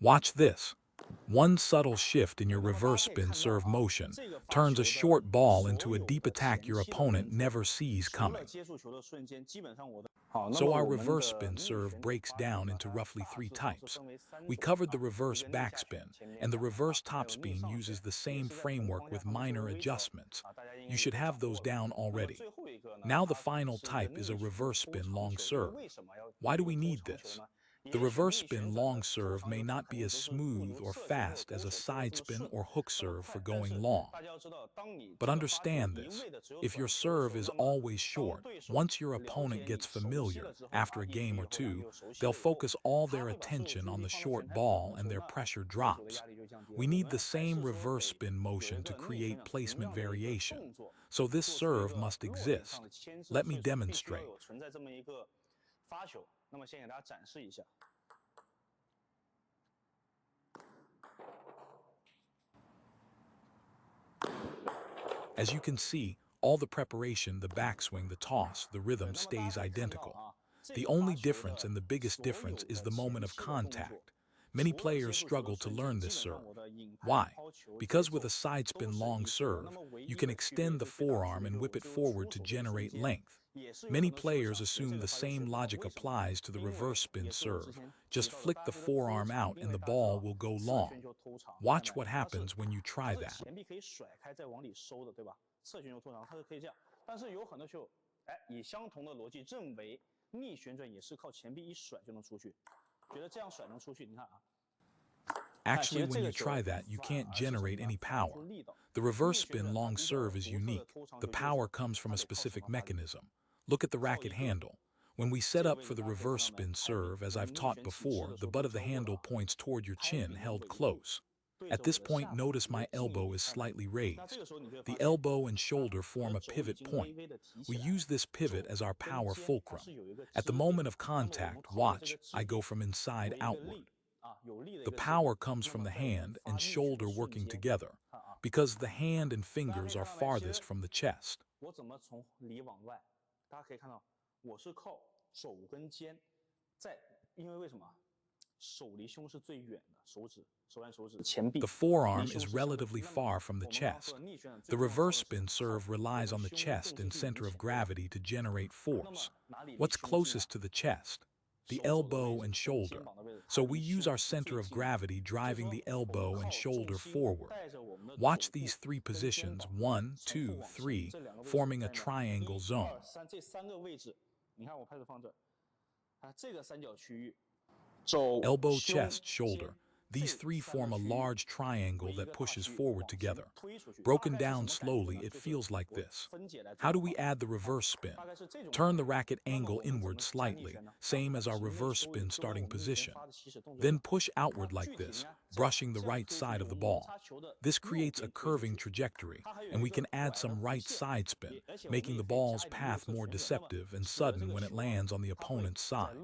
Watch this. One subtle shift in your reverse spin serve motion turns a short ball into a deep attack your opponent never sees coming. So our reverse spin serve breaks down into roughly three types. We covered the reverse backspin, and the reverse topspin uses the same framework with minor adjustments. You should have those down already. Now the final type is a reverse spin long serve. Why do we need this? The reverse spin long serve may not be as smooth or fast as a side spin or hook serve for going long. But understand this, if your serve is always short, once your opponent gets familiar, after a game or two, they'll focus all their attention on the short ball and their pressure drops. We need the same reverse spin motion to create placement variation. So this serve must exist. Let me demonstrate. As you can see, all the preparation, the backswing, the toss, the rhythm stays identical. The only difference and the biggest difference is the moment of contact. Many players struggle to learn this serve. Why? Because with a side spin long serve, you can extend the forearm and whip it forward to generate length. Many players assume the same logic applies to the reverse spin serve. Just flick the forearm out and the ball will go long. Watch what happens when you try that. 侧旋球拖长，它是可以这样。但是有很多球，以相同的逻辑认为逆旋转也是靠前臂一甩就能出去，觉得这样甩能出去。你看啊，Actually, when you try that, you can't generate any power. The reverse spin long serve is unique. The power comes from a specific mechanism. Look at the racket handle. When we set up for the reverse spin serve, as I've taught before, the butt of the handle points toward your chin, held close. At this point, notice my elbow is slightly raised. The elbow and shoulder form a pivot point. We use this pivot as our power fulcrum. At the moment of contact, watch, I go from inside outward. The power comes from the hand and shoulder working together, because the hand and fingers are farthest from the chest. 我怎么从里往外？大家可以看到，我是靠手跟肩，因为为什么？手离胸是最远的，手腕、手指、前臂。The forearm is relatively far from the chest. The reverse spin serve relies on the chest and center of gravity to generate force. What's closest to the chest? The elbow and shoulder. So we use our center of gravity driving the elbow and shoulder forward. Watch these three positions, 1, 2, 3, forming a triangle zone. 这三个位置，你看我拍子放这儿，这个三角区域。 Elbow, chest, shoulder. These three form a large triangle that pushes forward together. Broken down slowly, it feels like this. How do we add the reverse spin? Turn the racket angle inward slightly, same as our reverse spin starting position. Then push outward like this, brushing the right side of the ball. This creates a curving trajectory, and we can add some right side spin, making the ball's path more deceptive and sudden when it lands on the opponent's side.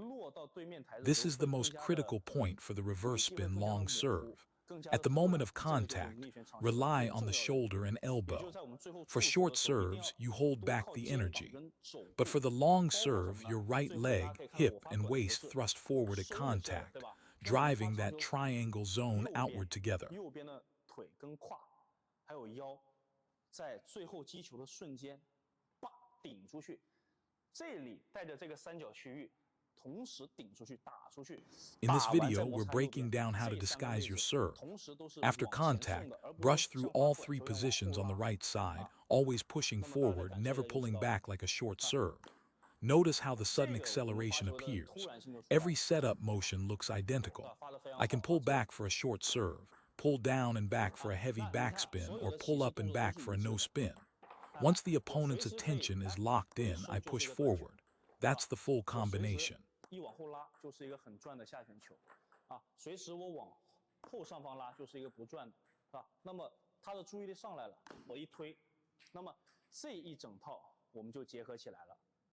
This is the most critical point for the reverse spin long serve. At the moment of contact, rely on the shoulder and elbow. For short serves, you hold back the energy. But for the long serve, your right leg, hip, and waist thrust forward at contact, driving that triangle zone outward together. 右边的腿跟胯还有腰，在最后击球的瞬间，叭顶出去，这里带着这个三角区域。 In this video, we're breaking down how to disguise your serve. After contact, brush through all three positions on the right side, always pushing forward, never pulling back like a short serve. Notice how the sudden acceleration appears. Every setup motion looks identical. I can pull back for a short serve, pull down and back for a heavy backspin, or pull up and back for a no spin. Once the opponent's attention is locked in, I push forward. That's the full combination. 一往后拉就是一个很转的下旋球，随时我往后上方拉就是一个不转的，那么他的注意力上来了，我一推，那么这一整套我们就结合起来了。